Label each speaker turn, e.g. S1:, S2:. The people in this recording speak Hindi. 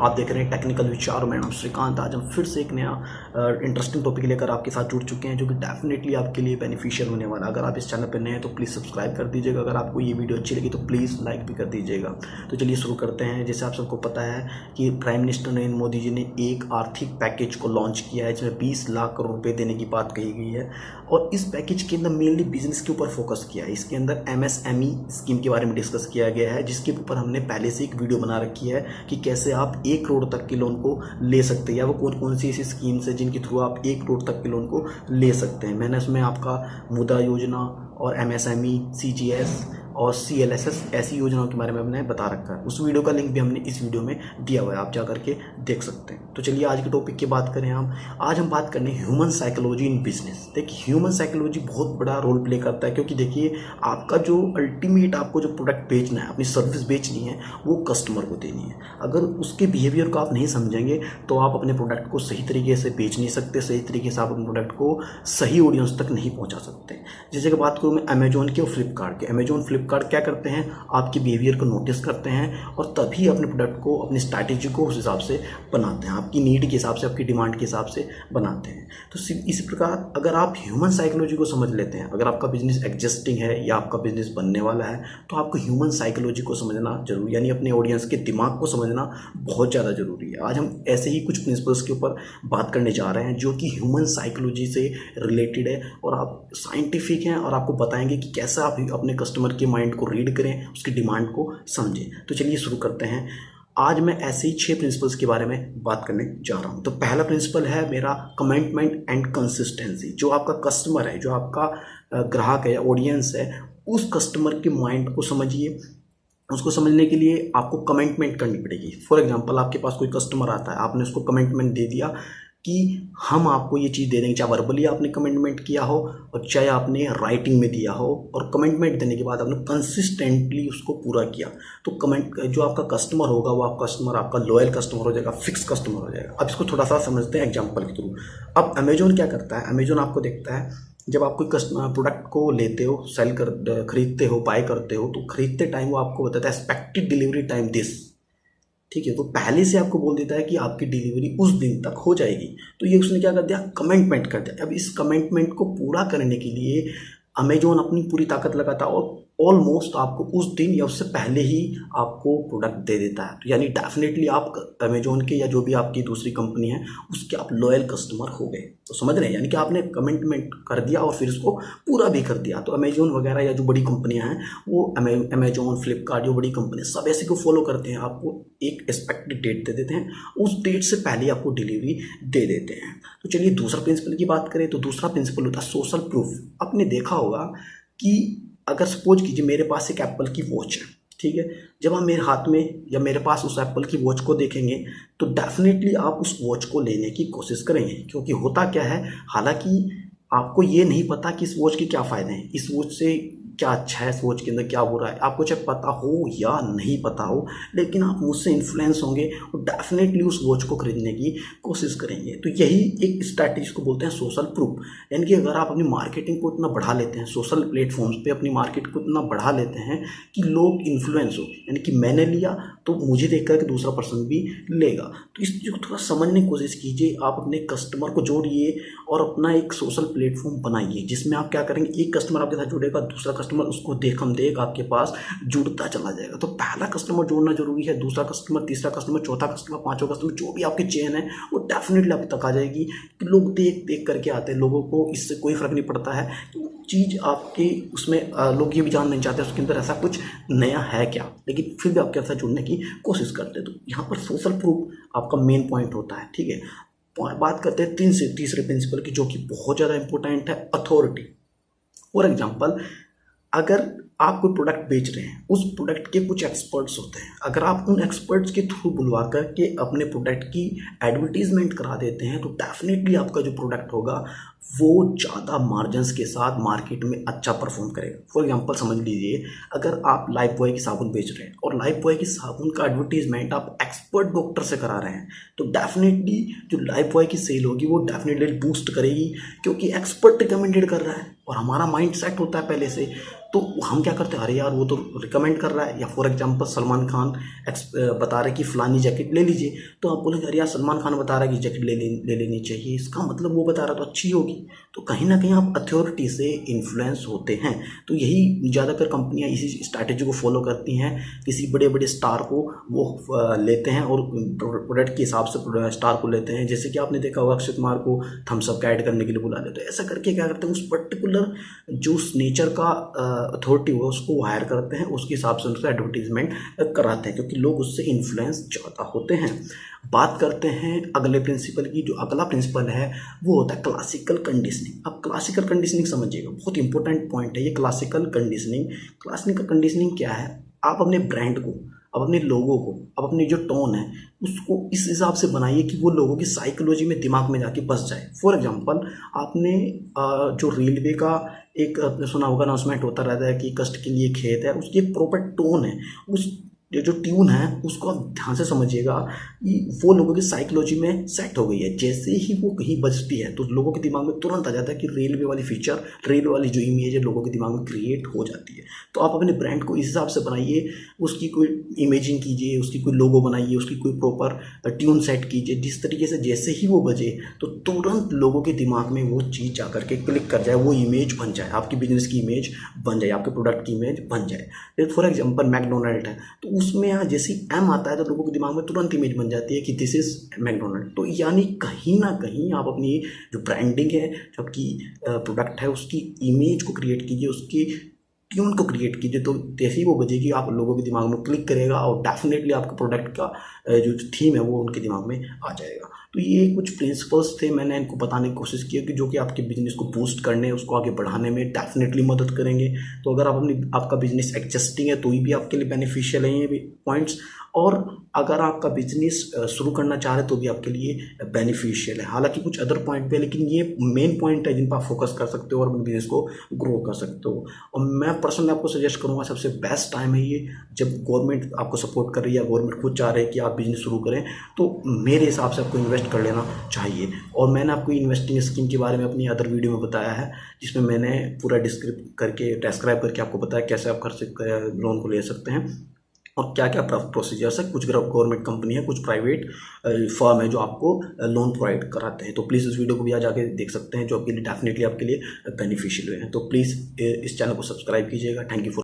S1: आप देख रहे हैं टेक्निकल विचार। मेरा नाम श्रीकांत। आज हम फिर से एक नया इंटरेस्टिंग टॉपिक लेकर आपके साथ जुड़ चुके हैं, जो कि डेफिनेटली आपके लिए बेनिफिशियल होने वाला है। अगर आप इस चैनल पर नए हैं तो प्लीज़ सब्सक्राइब कर दीजिएगा। अगर आपको ये वीडियो अच्छी लगी तो प्लीज़ लाइक भी कर दीजिएगा। तो चलिए शुरू करते हैं। जैसे आप सबको पता है कि प्राइम मिनिस्टर नरेंद्र मोदी जी ने एक आर्थिक पैकेज को लॉन्च किया है, जिसमें 20 लाख करोड़ रुपये देने की बात कही गई है। और इस पैकेज के अंदर मेनली बिजनेस के ऊपर फोकस किया है। इसके अंदर MSME स्कीम के बारे में डिस्कस किया गया है, जिसके ऊपर हमने पहले से एक वीडियो बना रखी है कि कैसे आप 1 करोड़ तक के लोन को ले सकते हैं, या वो कौन कौन सी ऐसी स्कीम्स है जिनके थ्रू आप 1 करोड़ तक के लोन को ले सकते हैं। मैंने उसमें आपका मुद्रा योजना और MSME, CGS और CLSS ऐसी योजनाओं के बारे में हमने बता रखा है। उस वीडियो का लिंक भी हमने इस वीडियो में दिया हुआ है, आप जा करके देख सकते हैं। तो चलिए आज के टॉपिक की बात करें हम। आज हम बात करने ह्यूमन साइकोलॉजी इन बिजनेस। देखिए ह्यूमन साइकोलॉजी बहुत बड़ा रोल प्ले करता है, क्योंकि देखिए आपका जो अल्टीमेट आपको जो प्रोडक्ट बेचना है, अपनी सर्विस बेचनी है, वो कस्टमर को देनी है। अगर उसके बिहेवियर को आप नहीं समझेंगे तो आप अपने प्रोडक्ट को सही तरीके से बेच नहीं सकते, सही तरीके से आप अपने प्रोडक्ट को सही ऑडियंस तक नहीं पहुँचा सकते। जैसे कि बात करूँ मैं अमेजोन के और फ्लिपकार्ट के। अमेजोन फ्लिपकार्ट क्या करते हैं, आपके बिहेवियर को नोटिस करते हैं और तभी अपने प्रोडक्ट को, अपनी स्ट्रैटेजी को उस हिसाब से बनाते हैं, आपकी नीड के हिसाब से, आपकी डिमांड के हिसाब से बनाते हैं। तो इसी प्रकार अगर आप ह्यूमन साइकोलॉजी को समझ लेते हैं, अगर आपका बिजनेस एग्जिस्टिंग है या आपका बिजनेस बनने वाला है, तो आपको ह्यूमन साइकोलॉजी को समझना जरूरी, यानी अपने ऑडियंस के दिमाग को समझना बहुत ज़्यादा जरूरी है। आज हम ऐसे ही कुछ प्रिंसिपल्स के ऊपर बात करने जा रहे हैं जो कि ह्यूमन साइकोलॉजी से रिलेटेड है, और आप साइंटिफिक हैं और आपको बताएंगे कि कैसे आप अपने कस्टमर के माइंड को रीड करें, उसकी डिमांड को समझें। तो चलिए शुरू करते हैं। आज मैं ऐसे ही 6 प्रिंसिपल्स के बारे में बात करने जा रहा हूं। तो पहला प्रिंसिपल है मेरा कमिटमेंट एंड कंसिस्टेंसी। जो आपका कस्टमर है, जो आपका ग्राहक है, ऑडियंस है, उस कस्टमर के माइंड को समझिए। उसको समझने के लिए आपको कमिटमेंट करनी पड़ेगी। फॉर एग्जांपल आपके पास कोई कस्टमर आता है, आपने उसको कमिटमेंट दे दिया कि हम आपको ये चीज़ दे देंगे, चाहे वर्बली आपने कमिटमेंट किया हो और चाहे आपने राइटिंग में दिया हो, और कमिटमेंट देने के बाद आपने कंसिस्टेंटली उसको पूरा किया, तो जो आपका कस्टमर होगा वो आपका कस्टमर आपका लॉयल कस्टमर हो जाएगा, फिक्स कस्टमर हो जाएगा। अब इसको थोड़ा सा समझते हैं एग्जाम्पल के थ्रू। अब अमेजोन क्या करता है, अमेजोन आपको देखता है जब आप कोई प्रोडक्ट को लेते हो, खरीदते हो, बाय करते हो, तो खरीदते टाइम वो आपको बताता है एक्सपेक्टेड डिलीवरी टाइम दिस। ठीक है, तो पहले से आपको बोल देता है कि आपकी डिलीवरी उस दिन तक हो जाएगी। तो ये उसने क्या कर दिया, कमिटमेंट कर दिया। अब इस कमिटमेंट को पूरा करने के लिए अमेजोन अपनी पूरी ताकत लगाता है और ऑलमोस्ट आपको उस दिन या उससे पहले ही आपको प्रोडक्ट दे देता है। तो यानी डेफिनेटली आप अमेजोन के या जो भी आपकी दूसरी कंपनी है उसके आप लॉयल कस्टमर हो गए। तो समझ रहे हैं, यानी कि आपने कमिटमेंट कर दिया और फिर उसको पूरा भी कर दिया। तो अमेजोन वगैरह या जो बड़ी कंपनियां हैं वो अमेजोन, फ्लिपकार्ट, जो बड़ी कंपनी सब ऐसे को फॉलो करते हैं। आपको एक एक्सपेक्टेड डेट दे देते हैं, उस डेट से पहले आपको डिलीवरी दे देते हैं। तो चलिए दूसरा प्रिंसिपल की बात करें, तो दूसरा प्रिंसिपल होता है सोशल प्रूफ। आपने देखा होगा कि अगर सपोज कीजिए मेरे पास एक एप्पल की वॉच है, ठीक है, जब आप मेरे हाथ में या मेरे पास उस एप्पल की वॉच को देखेंगे तो डेफिनेटली आप उस वॉच को लेने की कोशिश करेंगे। क्योंकि होता क्या है, हालांकि आपको ये नहीं पता कि इस वॉच के क्या फ़ायदे हैं, इस वॉच से क्या अच्छा है, इस वॉच के अंदर क्या बुरा है, आपको चाहे पता हो या नहीं पता हो, लेकिन आप मुझसे इन्फ्लुएंस होंगे और डेफिनेटली उस वॉच को खरीदने की कोशिश करेंगे। तो यही एक स्ट्रैटेजी को बोलते हैं सोशल प्रूफ। यानी कि अगर आप अपनी मार्केटिंग को इतना बढ़ा लेते हैं, सोशल प्लेटफॉर्म्स पे अपनी मार्केट को इतना बढ़ा लेते हैं कि लोग इन्फ्लुएंस हो, यानी कि मैंने लिया तो मुझे देख कर के दूसरा पर्सन भी लेगा। तो इस चीज़ को थोड़ा समझने की कोशिश कीजिए। आप अपने कस्टमर को जोड़िए और अपना एक सोशल प्लेटफॉर्म बनाइए, जिसमें आप क्या करेंगे, एक कस्टमर आपके साथ जुड़ेगा, दूसरा कस्टमर उसको देख आपके पास जुड़ता चला जाएगा। तो पहला कस्टमर जोड़ना जरूरी है, दूसरा कस्टमर, तीसरा कस्टमर, चौथा कस्टमर, पांचवा कस्टमर, जो भी आपकी चेन है वो डेफिनेटली आप तक आ जाएगी। कि लोग देख करके आते हैं, लोगों को इससे कोई फर्क नहीं पड़ता है चीज़ आपकी उसमें, लोग ये भी जानना नहीं चाहते उसके अंदर ऐसा कुछ नया है क्या, लेकिन फिर भी आपके साथ जुड़ने की कोशिश करते हैं। तो यहाँ पर सोशल प्रूफ आपका मेन पॉइंट होता है। ठीक है, बात करते हैं तीसरे प्रिंसिपल की, जो कि बहुत ज़्यादा इंपॉर्टेंट है, अथॉरिटी। फॉर एग्जाम्पल, अगर आप कोई प्रोडक्ट बेच रहे हैं, उस प्रोडक्ट के कुछ एक्सपर्ट्स होते हैं, अगर आप उन एक्सपर्ट्स के थ्रू बुलवा करके अपने प्रोडक्ट की एडवर्टीजमेंट करा देते हैं तो डेफिनेटली आपका जो प्रोडक्ट होगा वो ज़्यादा मार्जिन्स के साथ मार्केट में अच्छा परफॉर्म करेगा। फॉर एग्जांपल समझ लीजिए, अगर आप लाइफ बॉय की साबुन बेच रहे हैं और लाइफ बॉय की साबुन का एडवर्टीजमेंट आप एक्सपर्ट डॉक्टर से करा रहे हैं, तो डेफिनेटली जो लाइफ बॉय की सेल होगी वो डेफिनेटली बूस्ट करेगी, क्योंकि एक्सपर्ट रिकमेंडेड कर रहा है और हमारा माइंड सेट होता है पहले से। तो हम क्या करते हैं, अरे यार वो तो रिकमेंड कर रहा है। या फॉर एग्जांपल सलमान खान बता रहे कि फलानी जैकेट ले लीजिए, तो आप बोलेंगे अरे यार सलमान खान बता रहा है कि जैकेट ले लेनी चाहिए, इसका मतलब वो बता रहा है तो अच्छी होगी। तो कहीं ना कहीं आप अथॉरिटी से इन्फ्लुएंस होते हैं। तो यही ज़्यादातर कंपनियां इसी स्ट्रैटेजी को फॉलो करती हैं। किसी बड़े बड़े स्टार को वो लेते हैं और प्रोडक्ट के हिसाब से स्टार को लेते हैं। जैसे कि आपने देखा होगा अक्षय कुमार को थम्स अप का ऐड करने के लिए बुला लेते हैं। ऐसा करके क्या करते हैं, उस पर्टिकुलर जो उस नेचर का अथॉरिटी हो उसको हायर करते हैं, उसके हिसाब से उनसे एडवर्टीजमेंट कराते हैं, क्योंकि लोग उससे इन्फ्लुएंस ज़्यादा होते हैं। बात करते हैं अगले प्रिंसिपल की। जो अगला प्रिंसिपल है वो होता है क्लासिकल कंडीशनिंग। अब क्लासिकल कंडीशनिंग समझिएगा, बहुत इंपॉर्टेंट पॉइंट है ये क्लासिकल कंडीशनिंग। क्लासिकल कंडीशनिंग क्या है, आप अपने ब्रांड को, अब अपने लोगों को, अब अपनी जो टोन है उसको इस हिसाब से बनाइए कि वो लोगों की साइकोलॉजी में, दिमाग में जाके बस जाए। फॉर एग्जांपल आपने जो रेलवे का एक आपने सुना होगा अनाउंसमेंट होता रहता है कि कष्ट के लिए खेत है, उसकी एक प्रॉपर टोन है, उस जो ट्यून है उसको आप ध्यान से समझिएगा कि वो लोगों की साइकोलॉजी में सेट हो गई है। जैसे ही वो कहीं बजती है तो लोगों के दिमाग में तुरंत आ जाता है कि रेलवे वाली फीचर, रेलवे वाली जो इमेज है लोगों के दिमाग में क्रिएट हो जाती है। तो आप अपने ब्रांड को इस हिसाब से बनाइए, उसकी कोई इमेजिंग कीजिए, उसकी कोई लोगो बनाइए, उसकी कोई प्रॉपर ट्यून सेट कीजिए, जिस तरीके से जैसे ही वो बजे तो तुरंत लोगों के दिमाग में वो चीज़ जा करके क्लिक कर जाए, वो इमेज बन जाए, आपकी बिजनेस की इमेज बन जाए, आपके प्रोडक्ट की इमेज बन जाए। फॉर एग्जाम्पल मैकडोनल्ड है, तो उसमें यहाँ जैसे एम आता है तो लोगों के दिमाग में तुरंत इमेज बन जाती है कि दिस इज मैकडोनल्ड। तो यानी कहीं ना कहीं आप अपनी जो ब्रांडिंग है, जो आपकी प्रोडक्ट है, उसकी इमेज को क्रिएट कीजिए, उसकी ट्यून को क्रिएट कीजिए। तो जैसे ही वो बजेगी आप लोगों के दिमाग में क्लिक करेगा और डेफिनेटली आपके प्रोडक्ट का जो थीम है वो उनके दिमाग में आ जाएगा। तो ये कुछ प्रिंसिपल्स थे, मैंने इनको बताने की कोशिश की है कि जो कि आपके बिजनेस को बूस्ट करने, उसको आगे बढ़ाने में डेफिनेटली मदद करेंगे। तो अगर आपका बिजनेस एग्जिस्टिंग है तो ये भी आपके लिए बेनिफिशियल है ये भी पॉइंट्स, और अगर आपका बिजनेस शुरू करना चाह रहे तो भी आपके लिए बेनिफिशियल है। हालांकि कुछ अदर पॉइंट भी है, लेकिन ये मेन पॉइंट है जिन पर आप फोकस कर सकते हो और अपने बिजनेस को ग्रो कर सकते हो। और मैं पर्सनली आपको सजेस्ट करूंगा, सबसे बेस्ट टाइम है ये जब गवर्नमेंट आपको सपोर्ट कर रही है, गवर्नमेंट खुद चाह रहे हैं कि आप बिजनेस शुरू करें, तो मेरे हिसाब से आपको इन्वेस्ट कर लेना चाहिए। और मैंने आपको इन्वेस्टिंग स्कीम के बारे में अपनी अदर वीडियो में बताया है, जिसमें मैंने पूरा डिस्क्राइब करके आपको बताया कैसे आप घर से लोन को ले सकते हैं और क्या क्या प्रोसीजर्स है। कुछ गवर्नमेंट कंपनी है, कुछ प्राइवेट फर्म है जो आपको लोन प्रोवाइड कराते हैं। तो प्लीज़ इस वीडियो को भी आज आके देख सकते हैं, जो आपके लिए डेफिनेटली आपके लिए बेनिफिशियल है। तो प्लीज़ इस चैनल को सब्सक्राइब कीजिएगा। Thank you for